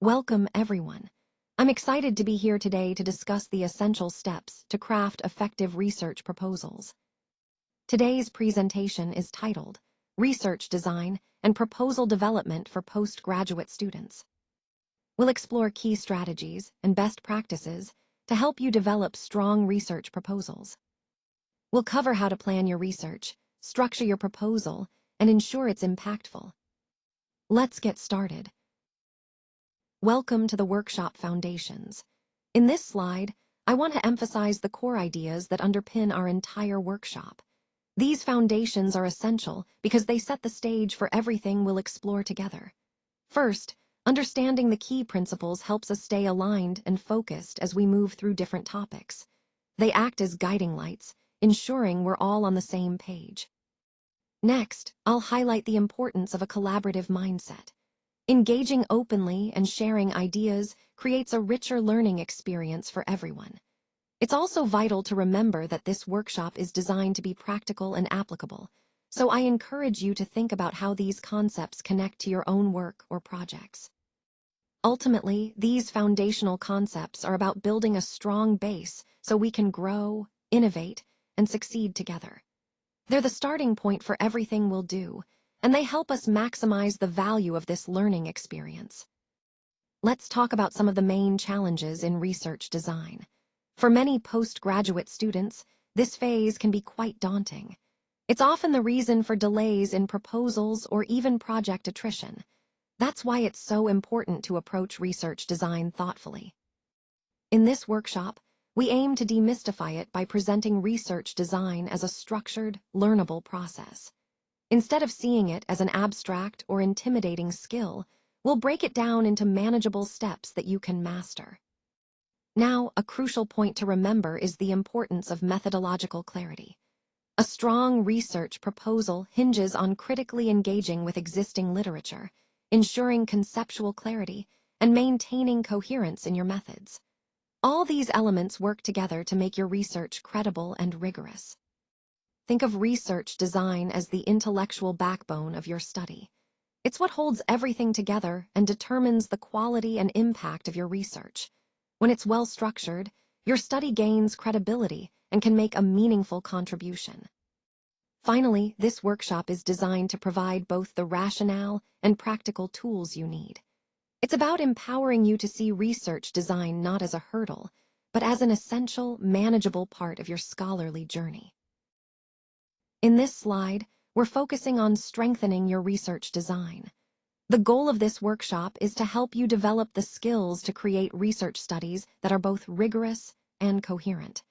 Welcome, everyone. I'm excited to be here today to discuss the essential steps to craft effective research proposals. Today's presentation is titled Research Design and Proposal Development for Postgraduate Students. We'll explore key strategies and best practices to help you develop strong research proposals. We'll cover how to plan your research, structure your proposal, and ensure it's impactful. Let's get started. Welcome to the workshop foundations. In this slide, I want to emphasize the core ideas that underpin our entire workshop. These foundations are essential because they set the stage for everything we'll explore together. First, understanding the key principles helps us stay aligned and focused as we move through different topics. They act as guiding lights, ensuring we're all on the same page. Next, I'll highlight the importance of a collaborative mindset. Engaging openly and sharing ideas creates a richer learning experience for everyone. It's also vital to remember that this workshop is designed to be practical and applicable, so I encourage you to think about how these concepts connect to your own work or projects. Ultimately, these foundational concepts are about building a strong base so we can grow, innovate, and succeed together. They're the starting point for everything we'll do, and they help us maximize the value of this learning experience. Let's talk about some of the main challenges in research design. For many postgraduate students, this phase can be quite daunting. It's often the reason for delays in proposals or even project attrition. That's why it's so important to approach research design thoughtfully. In this workshop, we aim to demystify it by presenting research design as a structured, learnable process. Instead of seeing it as an abstract or intimidating skill, we'll break it down into manageable steps that you can master. Now, a crucial point to remember is the importance of methodological clarity. A strong research proposal hinges on critically engaging with existing literature, ensuring conceptual clarity, and maintaining coherence in your methods. All these elements work together to make your research credible and rigorous. Think of research design as the intellectual backbone of your study. It's what holds everything together and determines the quality and impact of your research. When it's well structured, your study gains credibility and can make a meaningful contribution. Finally, this workshop is designed to provide both the rationale and practical tools you need. It's about empowering you to see research design not as a hurdle, but as an essential, manageable part of your scholarly journey. In this slide, we're focusing on strengthening your research design. The goal of this workshop is to help you develop the skills to create research studies that are both rigorous and coherent.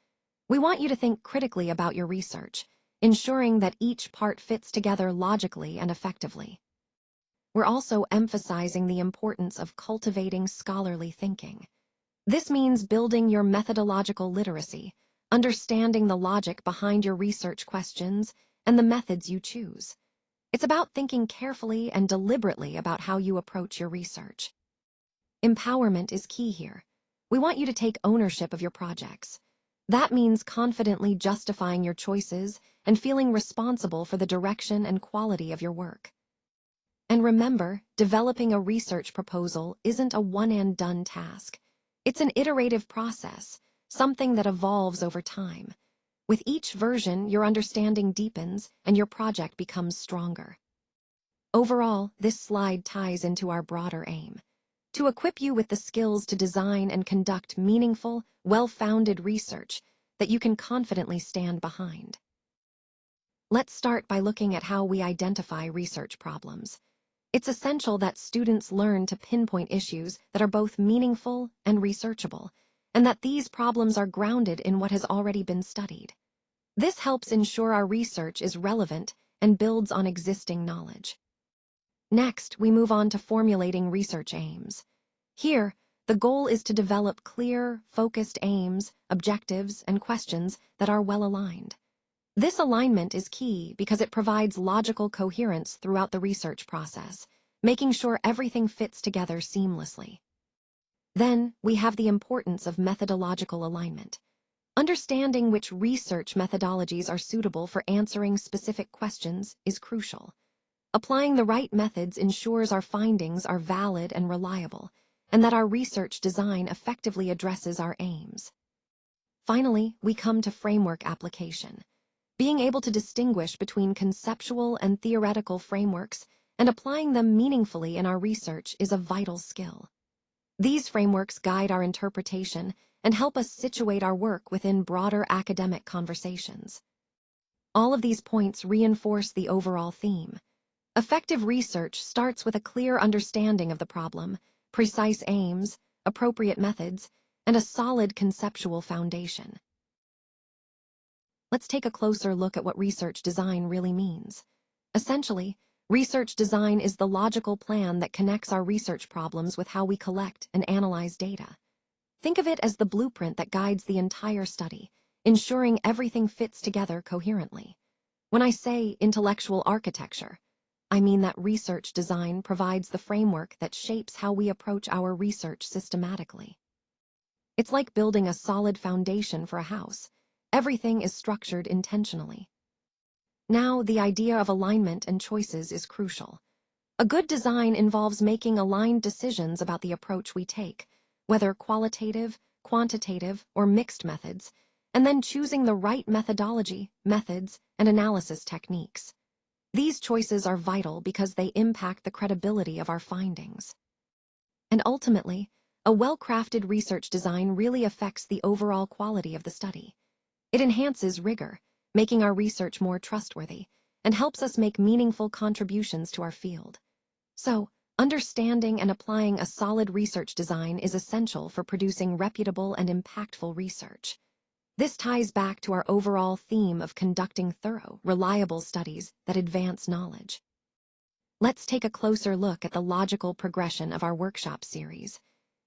We want you to think critically about your research, ensuring that each part fits together logically and effectively. We're also emphasizing the importance of cultivating scholarly thinking. This means building your methodological literacy, understanding the logic behind your research questions, and the methods you choose. It's about thinking carefully and deliberately about how you approach your research. Empowerment is key here. We want you to take ownership of your projects. That means confidently justifying your choices and feeling responsible for the direction and quality of your work. And remember, developing a research proposal isn't a one-and-done task. It's an iterative process, something that evolves over time. With each version, your understanding deepens and your project becomes stronger. Overall, this slide ties into our broader aim: to equip you with the skills to design and conduct meaningful, well-founded research that you can confidently stand behind. Let's start by looking at how we identify research problems. It's essential that students learn to pinpoint issues that are both meaningful and researchable, and that these problems are grounded in what has already been studied. This helps ensure our research is relevant and builds on existing knowledge. Next, we move on to formulating research aims. Here, the goal is to develop clear, focused aims, objectives, and questions that are well aligned. This alignment is key because it provides logical coherence throughout the research process, making sure everything fits together seamlessly. Then, we have the importance of methodological alignment. Understanding which research methodologies are suitable for answering specific questions is crucial. Applying the right methods ensures our findings are valid and reliable, and that our research design effectively addresses our aims. Finally, we come to framework application. Being able to distinguish between conceptual and theoretical frameworks and applying them meaningfully in our research is a vital skill. These frameworks guide our interpretation and help us situate our work within broader academic conversations. All of these points reinforce the overall theme. Effective research starts with a clear understanding of the problem, precise aims, appropriate methods, and a solid conceptual foundation. Let's take a closer look at what research design really means. Essentially, research design is the logical plan that connects our research problems with how we collect and analyze data. Think of it as the blueprint that guides the entire study, ensuring everything fits together coherently. When I say intellectual architecture, I mean that research design provides the framework that shapes how we approach our research systematically. It's like building a solid foundation for a house. Everything is structured intentionally. Now, the idea of alignment and choices is crucial. A good design involves making aligned decisions about the approach we take, whether qualitative, quantitative, or mixed methods, and then choosing the right methodology, methods, and analysis techniques. These choices are vital because they impact the credibility of our findings. And ultimately, a well-crafted research design really affects the overall quality of the study. It enhances rigor, making our research more trustworthy, and helps us make meaningful contributions to our field. So, understanding and applying a solid research design is essential for producing reputable and impactful research. This ties back to our overall theme of conducting thorough, reliable studies that advance knowledge. Let's take a closer look at the logical progression of our workshop series.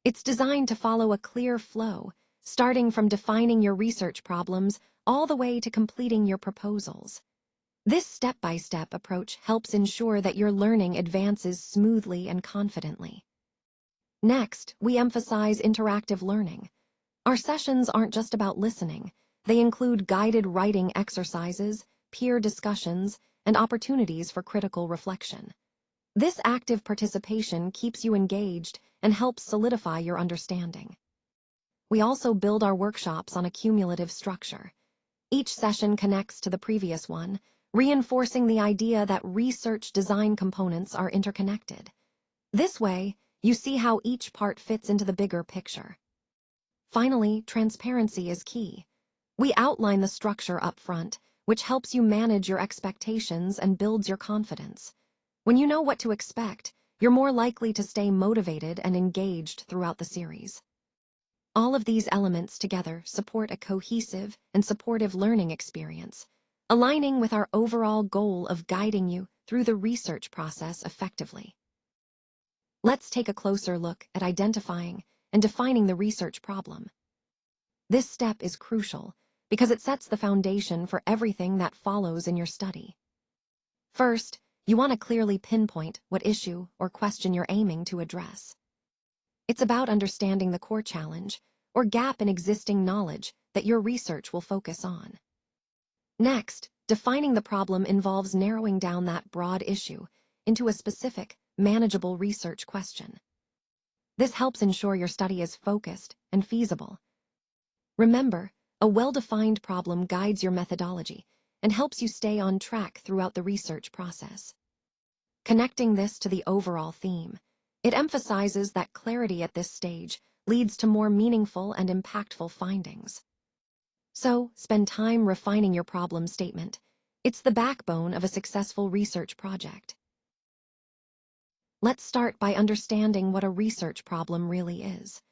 It's designed to follow a clear flow, starting from defining your research problems all the way to completing your proposals. This step-by-step approach helps ensure that your learning advances smoothly and confidently. Next, we emphasize interactive learning. Our sessions aren't just about listening. They include guided writing exercises, peer discussions, and opportunities for critical reflection. This active participation keeps you engaged and helps solidify your understanding. We also build our workshops on a cumulative structure. Each session connects to the previous one, reinforcing the idea that research design components are interconnected. This way, you see how each part fits into the bigger picture. Finally, transparency is key. We outline the structure up front, which helps you manage your expectations and builds your confidence. When you know what to expect, you're more likely to stay motivated and engaged throughout the series. All of these elements together support a cohesive and supportive learning experience, aligning with our overall goal of guiding you through the research process effectively. Let's take a closer look at identifying and defining the research problem. This step is crucial because it sets the foundation for everything that follows in your study. First, you want to clearly pinpoint what issue or question you're aiming to address. It's about understanding the core challenge or gap in existing knowledge that your research will focus on. Next, defining the problem involves narrowing down that broad issue into a specific, manageable research question. This helps ensure your study is focused and feasible. Remember, a well-defined problem guides your methodology and helps you stay on track throughout the research process. Connecting this to the overall theme, it emphasizes that clarity at this stage leads to more meaningful and impactful findings. So, spend time refining your problem statement. It's the backbone of a successful research project. Let's start by understanding what a research problem really is.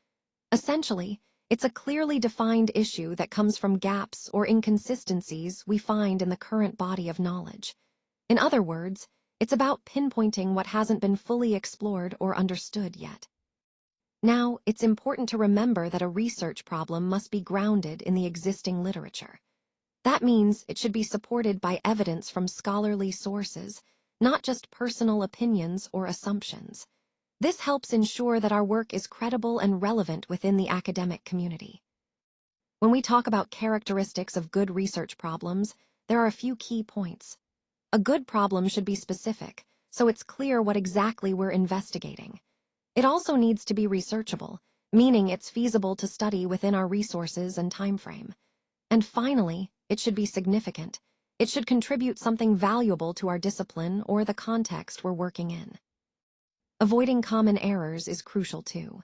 Essentially, it's a clearly defined issue that comes from gaps or inconsistencies we find in the current body of knowledge. In other words, it's about pinpointing what hasn't been fully explored or understood yet. Now, it's important to remember that a research problem must be grounded in the existing literature. That means it should be supported by evidence from scholarly sources, not just personal opinions or assumptions. This helps ensure that our work is credible and relevant within the academic community. When we talk about characteristics of good research problems, there are a few key points. A good problem should be specific, so it's clear what exactly we're investigating. It also needs to be researchable, meaning it's feasible to study within our resources and timeframe. And finally, it should be significant. It should contribute something valuable to our discipline or the context we're working in. Avoiding common errors is crucial too.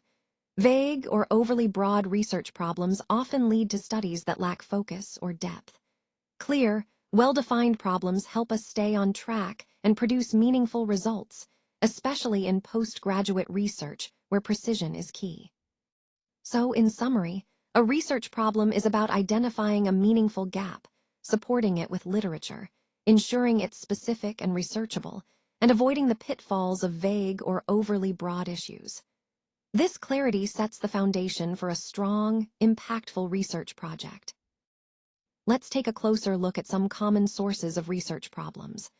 Vague or overly broad research problems often lead to studies that lack focus or depth. Clear, well-defined problems help us stay on track and produce meaningful results, especially in postgraduate research where precision is key. So, in summary, a research problem is about identifying a meaningful gap, supporting it with literature, ensuring it's specific and researchable, and avoiding the pitfalls of vague or overly broad issues. This clarity sets the foundation for a strong, impactful research project. Let's take a closer look at some common sources of research problems.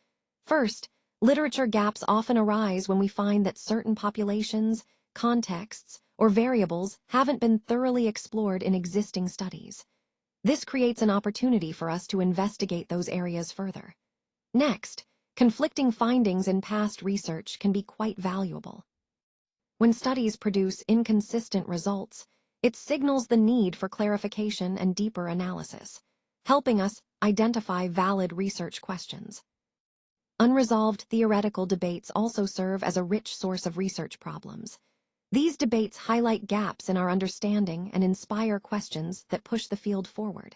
First, literature gaps often arise when we find that certain populations, contexts, or variables haven't been thoroughly explored in existing studies. This creates an opportunity for us to investigate those areas further. Next, conflicting findings in past research can be quite valuable. When studies produce inconsistent results, it signals the need for clarification and deeper analysis, helping us identify valid research questions. Unresolved theoretical debates also serve as a rich source of research problems. These debates highlight gaps in our understanding and inspire questions that push the field forward.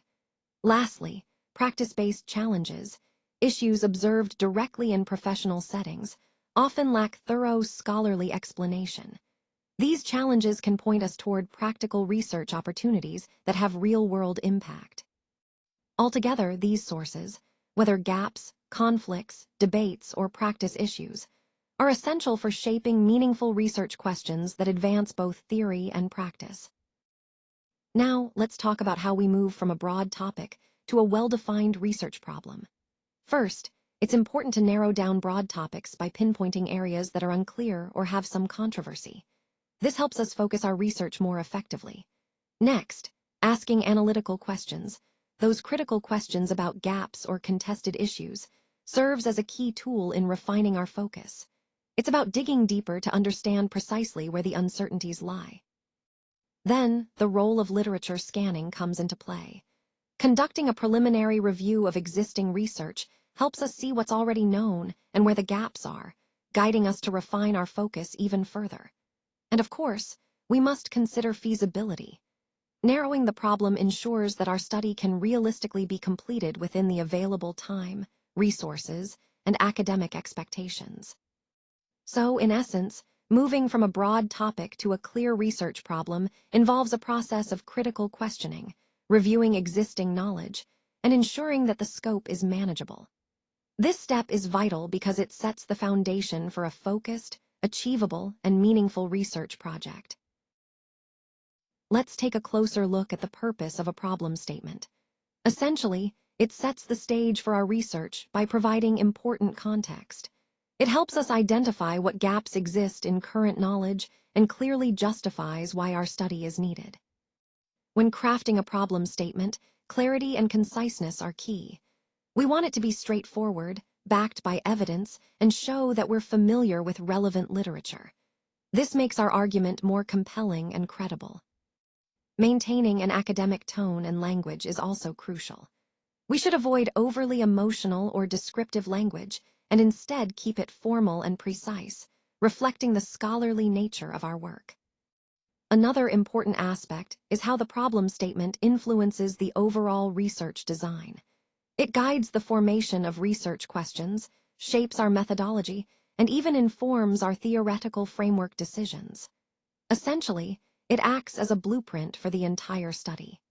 Lastly, practice-based challenges, issues observed directly in professional settings, often lack thorough scholarly explanation. These challenges can point us toward practical research opportunities that have real-world impact. Altogether, these sources, whether gaps, conflicts, debates, or practice issues, are essential for shaping meaningful research questions that advance both theory and practice. Now, let's talk about how we move from a broad topic to a well-defined research problem. First, it's important to narrow down broad topics by pinpointing areas that are unclear or have some controversy. This helps us focus our research more effectively. Next, asking analytical questions, those critical questions about gaps or contested issues, serves as a key tool in refining our focus. It's about digging deeper to understand precisely where the uncertainties lie. Then, the role of literature scanning comes into play. Conducting a preliminary review of existing research helps us see what's already known and where the gaps are, guiding us to refine our focus even further. And of course, we must consider feasibility. Narrowing the problem ensures that our study can realistically be completed within the available time, resources, and academic expectations. So, in essence, moving from a broad topic to a clear research problem involves a process of critical questioning, reviewing existing knowledge, and ensuring that the scope is manageable. This step is vital because it sets the foundation for a focused, achievable, and meaningful research project. Let's take a closer look at the purpose of a problem statement. Essentially, it sets the stage for our research by providing important context. It helps us identify what gaps exist in current knowledge and clearly justifies why our study is needed. When crafting a problem statement, clarity and conciseness are key. We want it to be straightforward, backed by evidence, and show that we're familiar with relevant literature. This makes our argument more compelling and credible. Maintaining an academic tone and language is also crucial. We should avoid overly emotional or descriptive language and instead keep it formal and precise, reflecting the scholarly nature of our work. Another important aspect is how the problem statement influences the overall research design. It guides the formation of research questions, shapes our methodology, and even informs our theoretical framework decisions. Essentially, it acts as a blueprint for the entire study.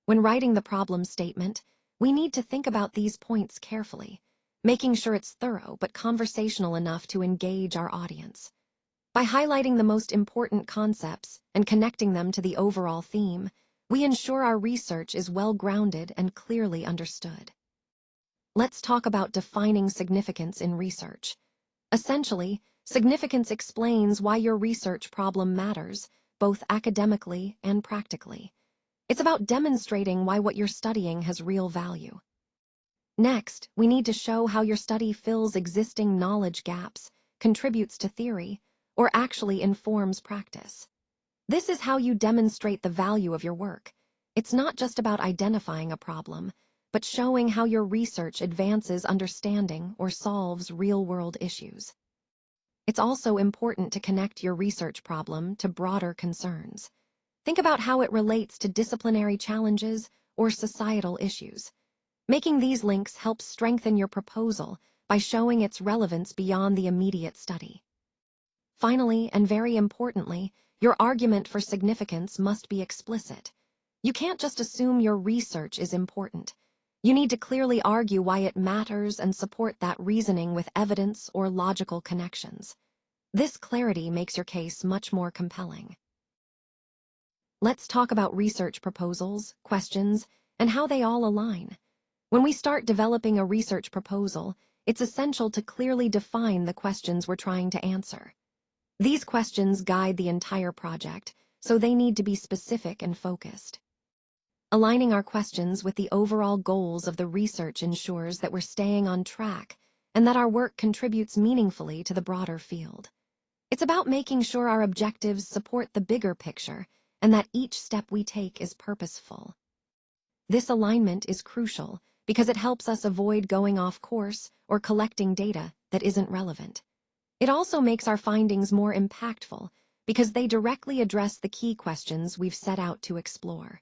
When writing the problem statement, we need to think about these points carefully, making sure it's thorough but conversational enough to engage our audience. By highlighting the most important concepts and connecting them to the overall theme, we ensure our research is well-grounded and clearly understood. Let's talk about defining significance in research. Essentially, significance explains why your research problem matters, both academically and practically. It's about demonstrating why what you're studying has real value. Next, we need to show how your study fills existing knowledge gaps, contributes to theory, or actually informs practice. This is how you demonstrate the value of your work. It's not just about identifying a problem, but showing how your research advances understanding or solves real-world issues. It's also important to connect your research problem to broader concerns. Think about how it relates to disciplinary challenges or societal issues. Making these links helps strengthen your proposal by showing its relevance beyond the immediate study. Finally, and very importantly, your argument for significance must be explicit. You can't just assume your research is important. You need to clearly argue why it matters and support that reasoning with evidence or logical connections. This clarity makes your case much more compelling. Let's talk about research proposals, questions, and how they all align. When we start developing a research proposal, it's essential to clearly define the questions we're trying to answer. These questions guide the entire project, so they need to be specific and focused. Aligning our questions with the overall goals of the research ensures that we're staying on track and that our work contributes meaningfully to the broader field. It's about making sure our objectives support the bigger picture and that each step we take is purposeful. This alignment is crucial because it helps us avoid going off course or collecting data that isn't relevant. It also makes our findings more impactful because they directly address the key questions we've set out to explore.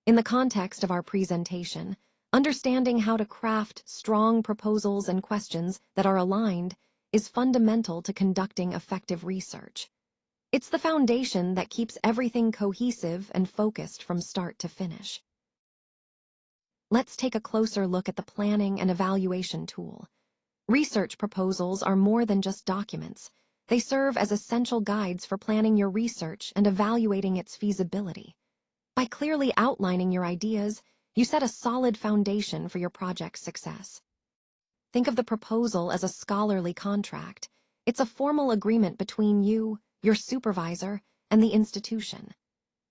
In the context of our presentation, understanding how to craft strong proposals and questions that are aligned is fundamental to conducting effective research. It's the foundation that keeps everything cohesive and focused from start to finish. Let's take a closer look at the planning and evaluation tool. Research proposals are more than just documents. They serve as essential guides for planning your research and evaluating its feasibility. By clearly outlining your ideas, you set a solid foundation for your project's success. Think of the proposal as a scholarly contract. It's a formal agreement between you, your supervisor, and the institution.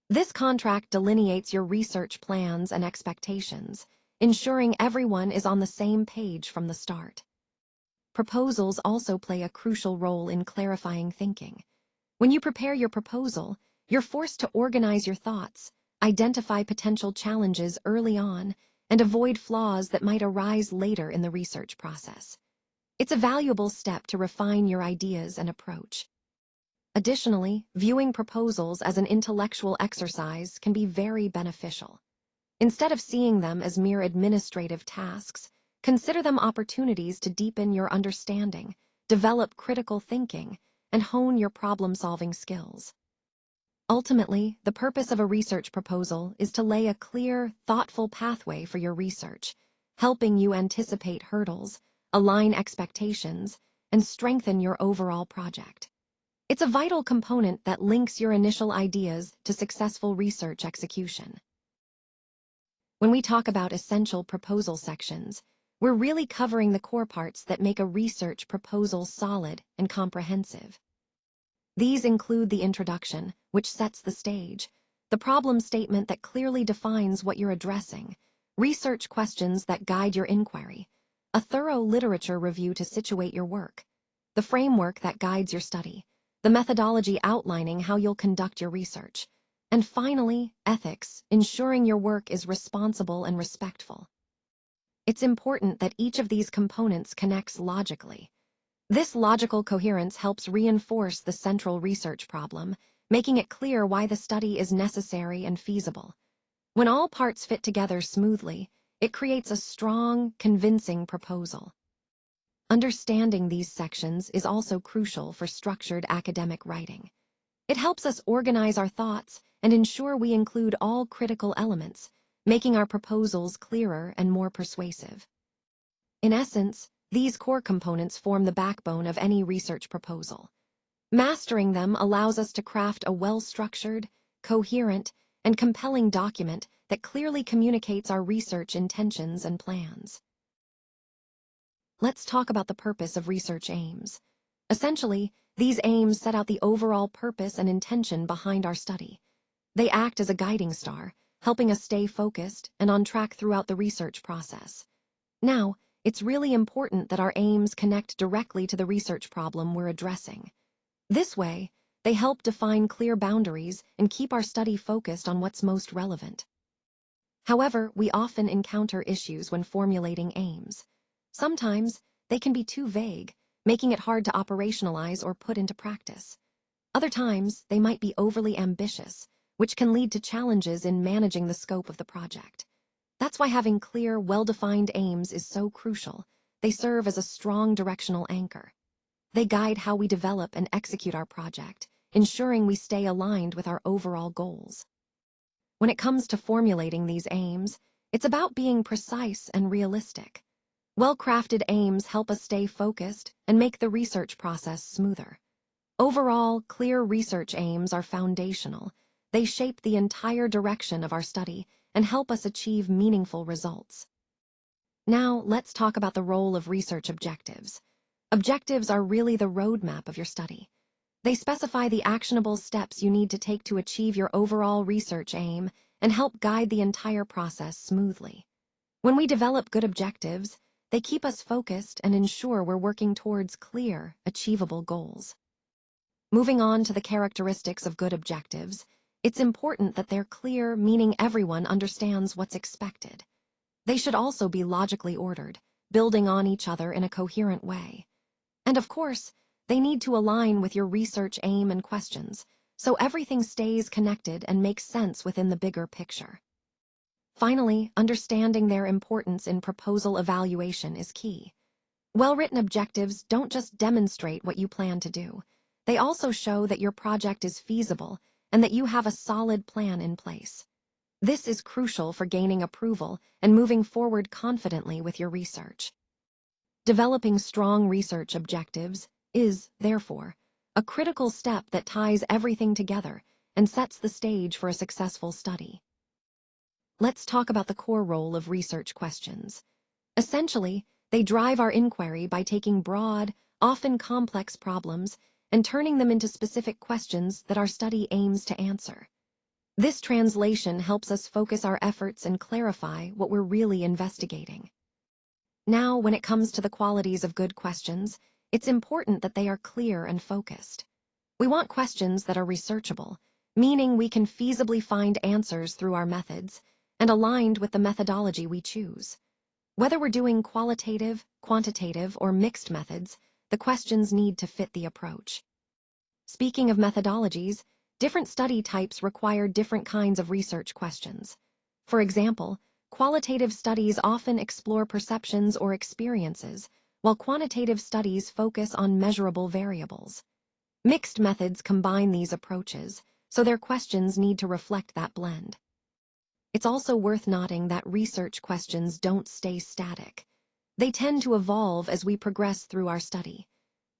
This contract delineates your research plans and expectations, ensuring everyone is on the same page from the start. Proposals also play a crucial role in clarifying thinking. When you prepare your proposal, you're forced to organize your thoughts, identify potential challenges early on, and avoid flaws that might arise later in the research process. It's a valuable step to refine your ideas and approach. Additionally, viewing proposals as an intellectual exercise can be very beneficial. Instead of seeing them as mere administrative tasks, consider them opportunities to deepen your understanding, develop critical thinking, and hone your problem-solving skills. Ultimately, the purpose of a research proposal is to lay a clear, thoughtful pathway for your research, helping you anticipate hurdles, align expectations, and strengthen your overall project. It's a vital component that links your initial ideas to successful research execution. When we talk about essential proposal sections, we're really covering the core parts that make a research proposal solid and comprehensive. These include the introduction, which sets the stage, the problem statement that clearly defines what you're addressing, research questions that guide your inquiry, a thorough literature review to situate your work, the framework that guides your study, the methodology outlining how you'll conduct your research, and finally, ethics, ensuring your work is responsible and respectful. It's important that each of these components connects logically. This logical coherence helps reinforce the central research problem, making it clear why the study is necessary and feasible. When all parts fit together smoothly, it creates a strong, convincing proposal. Understanding these sections is also crucial for structured academic writing. It helps us organize our thoughts and ensure we include all critical elements, making our proposals clearer and more persuasive. In essence, these core components form the backbone of any research proposal. Mastering them allows us to craft a well-structured, coherent, and compelling document that clearly communicates our research intentions and plans. Let's talk about the purpose of research aims. Essentially, these aims set out the overall purpose and intention behind our study. They act as a guiding star, helping us stay focused and on track throughout the research process. Now, it's really important that our aims connect directly to the research problem we're addressing. This way, they help define clear boundaries and keep our study focused on what's most relevant. However, we often encounter issues when formulating aims. Sometimes, they can be too vague, making it hard to operationalize or put into practice. Other times, they might be overly ambitious, which can lead to challenges in managing the scope of the project. That's why having clear, well-defined aims is so crucial. They serve as a strong directional anchor. They guide how we develop and execute our project, ensuring we stay aligned with our overall goals. When it comes to formulating these aims, it's about being precise and realistic. Well-crafted aims help us stay focused and make the research process smoother. Overall, clear research aims are foundational. They shape the entire direction of our study and help us achieve meaningful results. Now, let's talk about the role of research objectives. Objectives are really the roadmap of your study. They specify the actionable steps you need to take to achieve your overall research aim and help guide the entire process smoothly. When we develop good objectives, they keep us focused and ensure we're working towards clear, achievable goals. Moving on to the characteristics of good objectives, it's important that they're clear, meaning everyone understands what's expected. They should also be logically ordered, building on each other in a coherent way. And of course, they need to align with your research aim and questions, so everything stays connected and makes sense within the bigger picture. Finally, understanding their importance in proposal evaluation is key. Well-written objectives don't just demonstrate what you plan to do. They also show that your project is feasible and that you have a solid plan in place. This is crucial for gaining approval and moving forward confidently with your research. Developing strong research objectives is, therefore, a critical step that ties everything together and sets the stage for a successful study. Let's talk about the core role of research questions. Essentially, they drive our inquiry by taking broad, often complex problems and turning them into specific questions that our study aims to answer. This translation helps us focus our efforts and clarify what we're really investigating. Now, when it comes to the qualities of good questions, it's important that they are clear and focused. We want questions that are researchable, meaning we can feasibly find answers through our methods, and aligned with the methodology we choose. Whether we're doing qualitative, quantitative, or mixed methods, the questions need to fit the approach. Speaking of methodologies, different study types require different kinds of research questions. For example, qualitative studies often explore perceptions or experiences, while quantitative studies focus on measurable variables. Mixed methods combine these approaches, so their questions need to reflect that blend. It's also worth noting that research questions don't stay static. They tend to evolve as we progress through our study.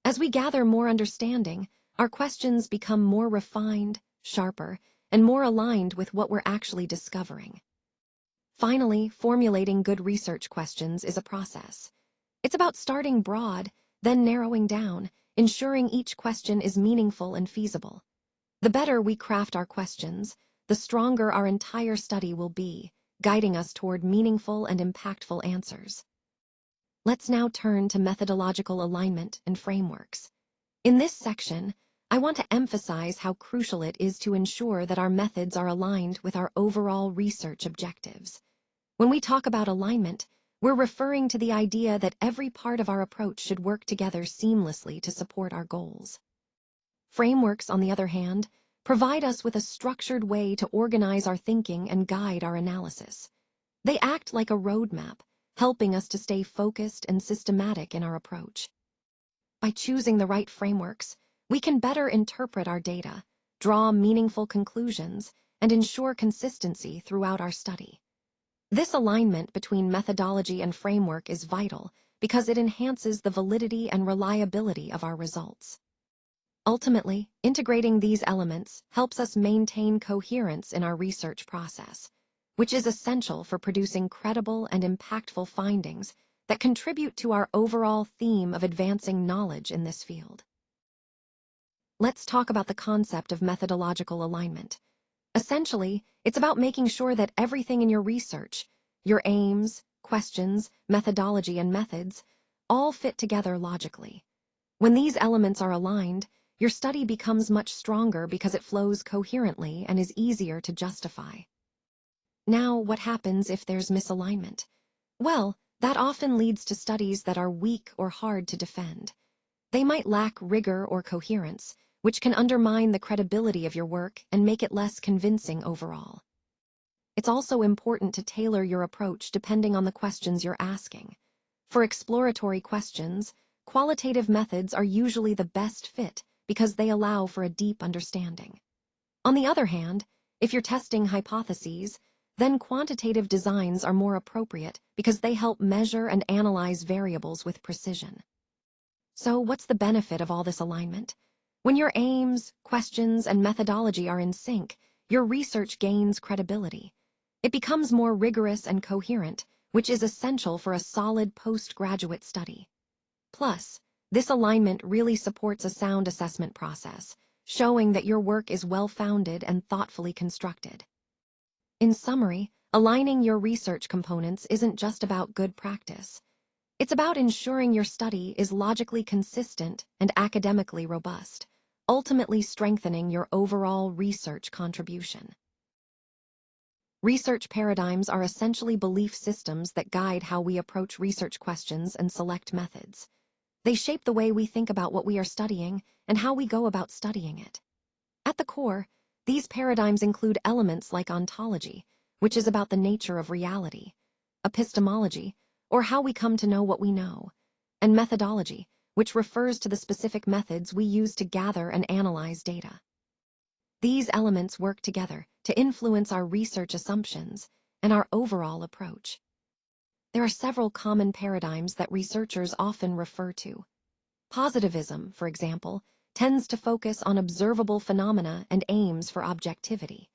As we gather more understanding, our questions become more refined, sharper, and more aligned with what we're actually discovering. Finally, formulating good research questions is a process. It's about starting broad, then narrowing down, ensuring each question is meaningful and feasible. The better we craft our questions, the stronger our entire study will be, guiding us toward meaningful and impactful answers. Let's now turn to methodological alignment and frameworks. In this section, I want to emphasize how crucial it is to ensure that our methods are aligned with our overall research objectives. When we talk about alignment, we're referring to the idea that every part of our approach should work together seamlessly to support our goals. Frameworks, on the other hand, provide us with a structured way to organize our thinking and guide our analysis. They act like a roadmap, helping us to stay focused and systematic in our approach. By choosing the right frameworks, we can better interpret our data, draw meaningful conclusions, and ensure consistency throughout our study. This alignment between methodology and framework is vital because it enhances the validity and reliability of our results. Ultimately, integrating these elements helps us maintain coherence in our research process, which is essential for producing credible and impactful findings that contribute to our overall theme of advancing knowledge in this field. Let's talk about the concept of methodological alignment. Essentially, it's about making sure that everything in your research, your aims, questions, methodology, and methods, all fit together logically. When these elements are aligned, your study becomes much stronger because it flows coherently and is easier to justify. Now, what happens if there's misalignment? Well, that often leads to studies that are weak or hard to defend. They might lack rigor or coherence, which can undermine the credibility of your work and make it less convincing overall. It's also important to tailor your approach depending on the questions you're asking. For exploratory questions, qualitative methods are usually the best fit because they allow for a deep understanding. On the other hand, if you're testing hypotheses, then quantitative designs are more appropriate because they help measure and analyze variables with precision. So, what's the benefit of all this alignment? When your aims, questions, and methodology are in sync, your research gains credibility. It becomes more rigorous and coherent, which is essential for a solid postgraduate study. Plus, this alignment really supports a sound assessment process, showing that your work is well-founded and thoughtfully constructed. In summary, aligning your research components isn't just about good practice. It's about ensuring your study is logically consistent and academically robust, ultimately strengthening your overall research contribution. Research paradigms are essentially belief systems that guide how we approach research questions and select methods. They shape the way we think about what we are studying and how we go about studying it. At the core, these paradigms include elements like ontology, which is about the nature of reality, epistemology, or how we come to know what we know, and methodology, which refers to the specific methods we use to gather and analyze data. These elements work together to influence our research assumptions and our overall approach. There are several common paradigms that researchers often refer to. Positivism, for example, tends to focus on observable phenomena and aims for objectivity.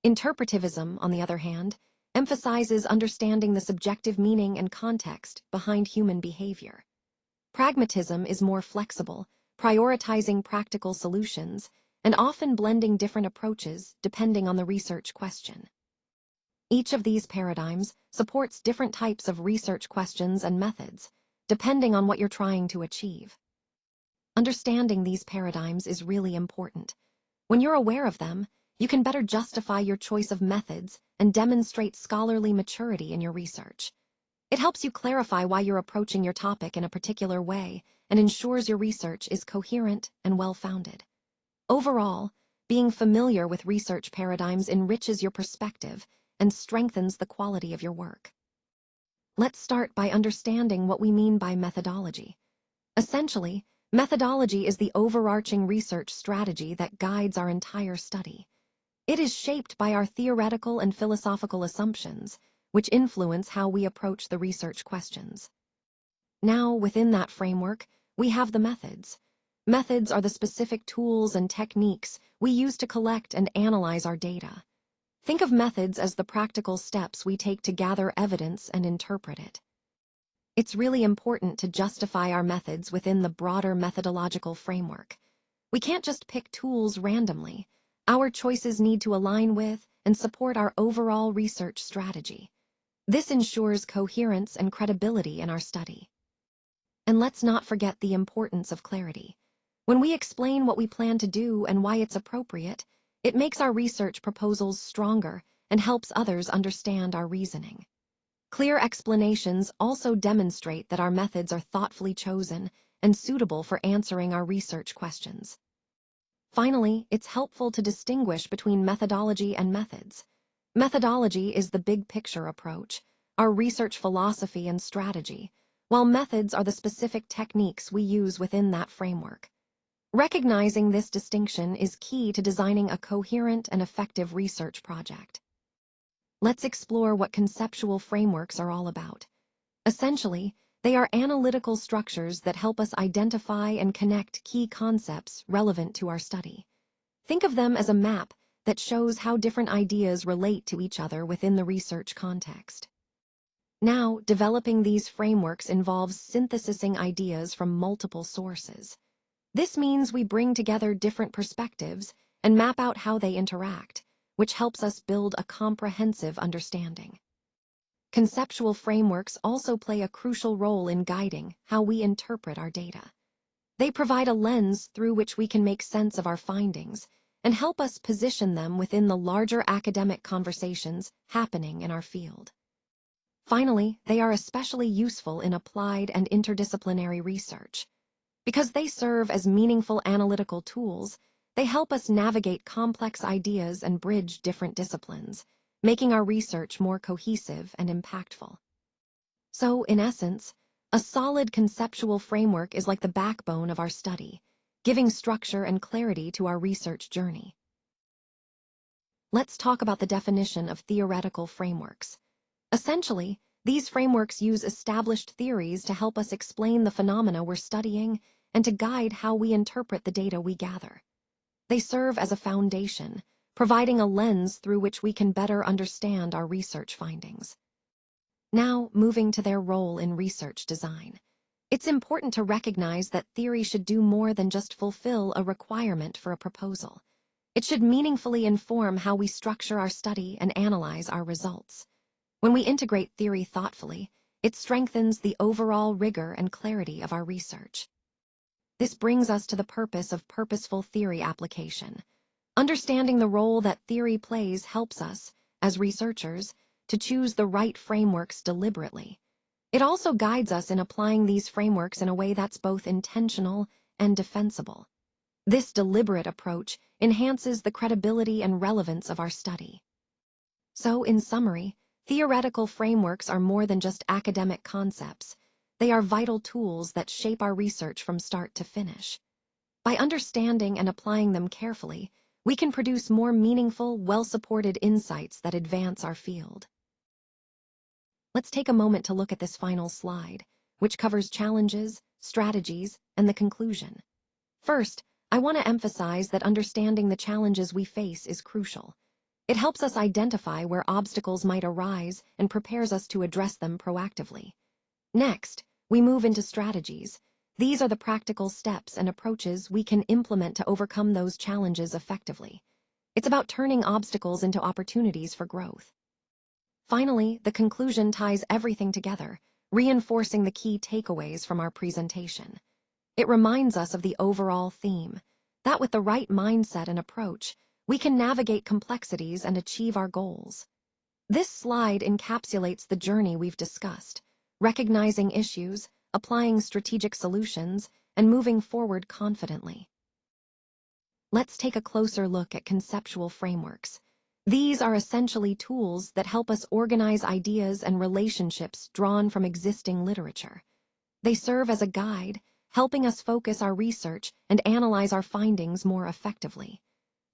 Interpretivism, on the other hand, emphasizes understanding the subjective meaning and context behind human behavior. Pragmatism is more flexible, prioritizing practical solutions, and often blending different approaches depending on the research question. Each of these paradigms supports different types of research questions and methods, depending on what you're trying to achieve. Understanding these paradigms is really important. When you're aware of them, you can better justify your choice of methods and demonstrate scholarly maturity in your research. It helps you clarify why you're approaching your topic in a particular way and ensures your research is coherent and well-founded. Overall, being familiar with research paradigms enriches your perspective and strengthens the quality of your work. Let's start by understanding what we mean by methodology. Essentially, methodology is the overarching research strategy that guides our entire study. It is shaped by our theoretical and philosophical assumptions, which influence how we approach the research questions. Now, within that framework, we have the methods. Methods are the specific tools and techniques we use to collect and analyze our data. Think of methods as the practical steps we take to gather evidence and interpret it. It's really important to justify our methods within the broader methodological framework. We can't just pick tools randomly. Our choices need to align with and support our overall research strategy. This ensures coherence and credibility in our study. And let's not forget the importance of clarity. When we explain what we plan to do and why it's appropriate, it makes our research proposals stronger and helps others understand our reasoning. Clear explanations also demonstrate that our methods are thoughtfully chosen and suitable for answering our research questions. Finally, it's helpful to distinguish between methodology and methods. Methodology is the big-picture approach, our research philosophy and strategy, while methods are the specific techniques we use within that framework. Recognizing this distinction is key to designing a coherent and effective research project. Let's explore what conceptual frameworks are all about. Essentially, they are analytical structures that help us identify and connect key concepts relevant to our study. Think of them as a map that shows how different ideas relate to each other within the research context. Now, developing these frameworks involves synthesizing ideas from multiple sources. This means we bring together different perspectives and map out how they interact, which helps us build a comprehensive understanding. Conceptual frameworks also play a crucial role in guiding how we interpret our data. They provide a lens through which we can make sense of our findings and help us position them within the larger academic conversations happening in our field. Finally, they are especially useful in applied and interdisciplinary research. Because they serve as meaningful analytical tools, they help us navigate complex ideas and bridge different disciplines, making our research more cohesive and impactful. So, in essence, a solid conceptual framework is like the backbone of our study, giving structure and clarity to our research journey. Let's talk about the definition of theoretical frameworks. Essentially, these frameworks use established theories to help us explain the phenomena we're studying and to guide how we interpret the data we gather. They serve as a foundation, providing a lens through which we can better understand our research findings. Now, moving to their role in research design. It's important to recognize that theory should do more than just fulfill a requirement for a proposal. It should meaningfully inform how we structure our study and analyze our results. When we integrate theory thoughtfully, it strengthens the overall rigor and clarity of our research. This brings us to the purpose of purposeful theory application. Understanding the role that theory plays helps us, as researchers, to choose the right frameworks deliberately. It also guides us in applying these frameworks in a way that's both intentional and defensible. This deliberate approach enhances the credibility and relevance of our study. So, in summary, theoretical frameworks are more than just academic concepts. They are vital tools that shape our research from start to finish. By understanding and applying them carefully, we can produce more meaningful, well-supported insights that advance our field. Let's take a moment to look at this final slide, which covers challenges, strategies, and the conclusion. First, I want to emphasize that understanding the challenges we face is crucial. It helps us identify where obstacles might arise and prepares us to address them proactively. Next, we move into strategies. These are the practical steps and approaches we can implement to overcome those challenges effectively. It's about turning obstacles into opportunities for growth. Finally, the conclusion ties everything together, reinforcing the key takeaways from our presentation. It reminds us of the overall theme, that with the right mindset and approach, we can navigate complexities and achieve our goals. This slide encapsulates the journey we've discussed, recognizing issues, applying strategic solutions, and moving forward confidently. Let's take a closer look at conceptual frameworks. These are essentially tools that help us organize ideas and relationships drawn from existing literature. They serve as a guide, helping us focus our research and analyze our findings more effectively.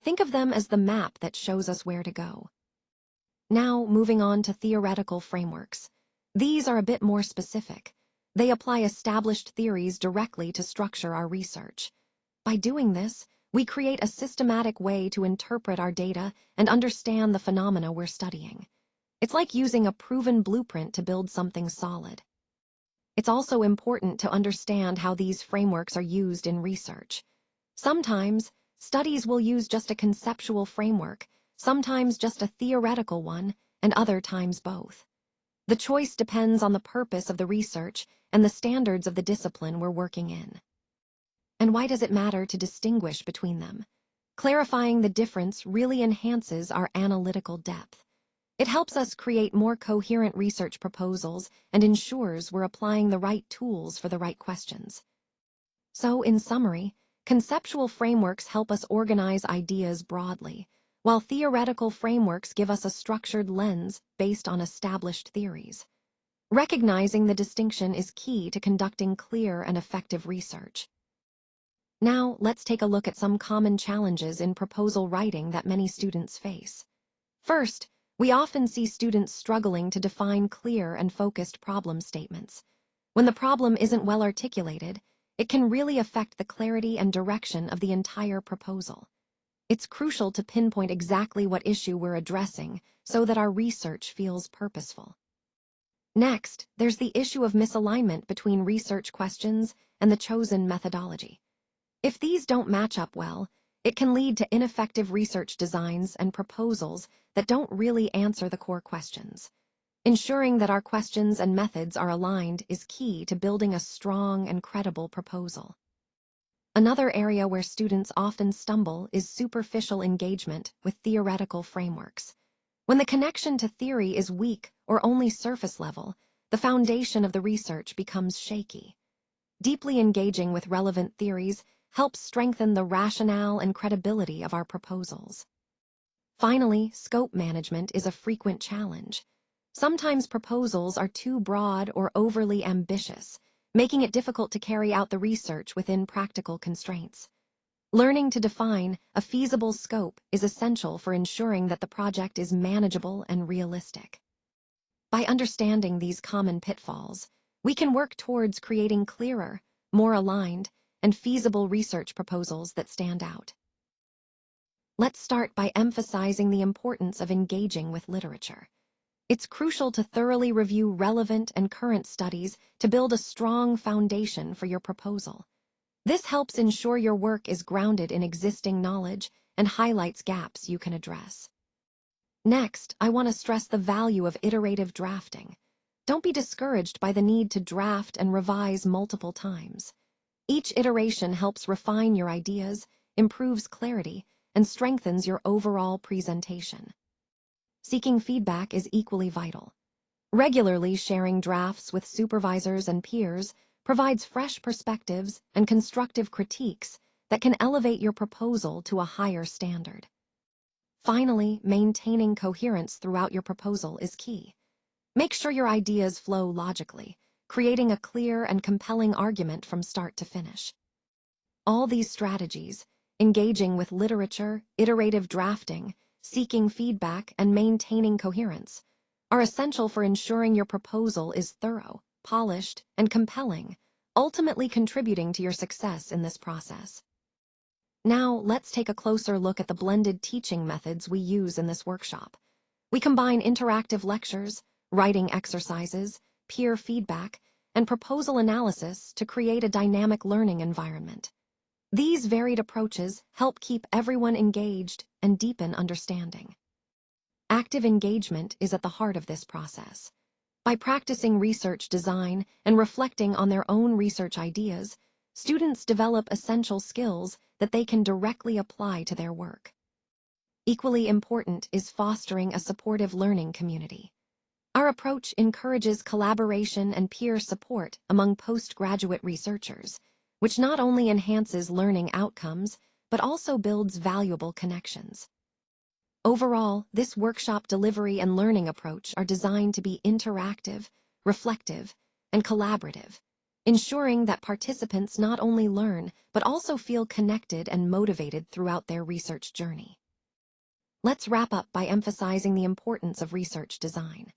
Think of them as the map that shows us where to go. Now, moving on to theoretical frameworks. These are a bit more specific. They apply established theories directly to structure our research. By doing this, we create a systematic way to interpret our data and understand the phenomena we're studying. It's like using a proven blueprint to build something solid. It's also important to understand how these frameworks are used in research. Sometimes, studies will use just a conceptual framework, sometimes just a theoretical one, and other times both. The choice depends on the purpose of the research and the standards of the discipline we're working in. And why does it matter to distinguish between them? Clarifying the difference really enhances our analytical depth. It helps us create more coherent research proposals and ensures we're applying the right tools for the right questions. So, in summary, conceptual frameworks help us organize ideas broadly, while theoretical frameworks give us a structured lens based on established theories. Recognizing the distinction is key to conducting clear and effective research. Now, let's take a look at some common challenges in proposal writing that many students face. First, we often see students struggling to define clear and focused problem statements. When the problem isn't well articulated, it can really affect the clarity and direction of the entire proposal. It's crucial to pinpoint exactly what issue we're addressing so that our research feels purposeful. Next, there's the issue of misalignment between research questions and the chosen methodology. If these don't match up well, it can lead to ineffective research designs and proposals that don't really answer the core questions. Ensuring that our questions and methods are aligned is key to building a strong and credible proposal. Another area where students often stumble is superficial engagement with theoretical frameworks. When the connection to theory is weak or only surface level, the foundation of the research becomes shaky. Deeply engaging with relevant theories helps strengthen the rationale and credibility of our proposals. Finally, scope management is a frequent challenge. Sometimes proposals are too broad or overly ambitious, making it difficult to carry out the research within practical constraints. Learning to define a feasible scope is essential for ensuring that the project is manageable and realistic. By understanding these common pitfalls, we can work towards creating clearer, more aligned, and feasible research proposals that stand out. Let's start by emphasizing the importance of engaging with literature. It's crucial to thoroughly review relevant and current studies to build a strong foundation for your proposal. This helps ensure your work is grounded in existing knowledge and highlights gaps you can address. Next, I want to stress the value of iterative drafting. Don't be discouraged by the need to draft and revise multiple times. Each iteration helps refine your ideas, improves clarity, and strengthens your overall presentation. Seeking feedback is equally vital. Regularly sharing drafts with supervisors and peers provides fresh perspectives and constructive critiques that can elevate your proposal to a higher standard. Finally, maintaining coherence throughout your proposal is key. Make sure your ideas flow logically, creating a clear and compelling argument from start to finish. All these strategies, engaging with literature, iterative drafting, seeking feedback, and maintaining coherence, are essential for ensuring your proposal is thorough, polished, and compelling, ultimately contributing to your success in this process. Now, let's take a closer look at the blended teaching methods we use in this workshop. We combine interactive lectures, writing exercises, peer feedback, and proposal analysis to create a dynamic learning environment. These varied approaches help keep everyone engaged and deepen understanding. Active engagement is at the heart of this process. By practicing research design and reflecting on their own research ideas, students develop essential skills that they can directly apply to their work. Equally important is fostering a supportive learning community. Our approach encourages collaboration and peer support among postgraduate researchers, which not only enhances learning outcomes, but also builds valuable connections. Overall, this workshop delivery and learning approach are designed to be interactive, reflective, and collaborative, ensuring that participants not only learn, but also feel connected and motivated throughout their research journey. Let's wrap up by emphasizing the importance of research design.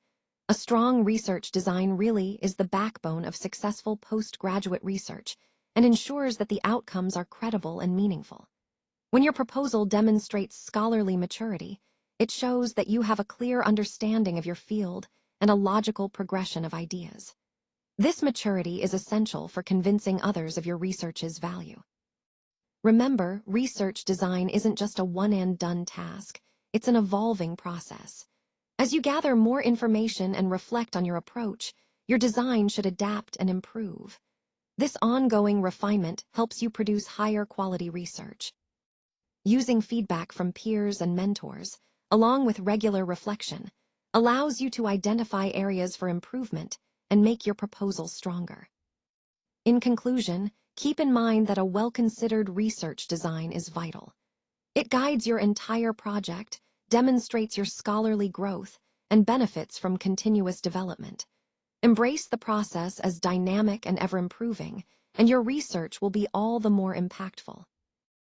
A strong research design really is the backbone of successful postgraduate research and ensures that the outcomes are credible and meaningful. When your proposal demonstrates scholarly maturity, it shows that you have a clear understanding of your field and a logical progression of ideas. This maturity is essential for convincing others of your research's value. Remember, research design isn't just a one-and-done task, it's an evolving process. As you gather more information and reflect on your approach, your design should adapt and improve. This ongoing refinement helps you produce higher quality research. Using feedback from peers and mentors, along with regular reflection, allows you to identify areas for improvement and make your proposal stronger. In conclusion, keep in mind that a well-considered research design is vital. It guides your entire project, demonstrates your scholarly growth, and benefits from continuous development. Embrace the process as dynamic and ever-improving, and your research will be all the more impactful.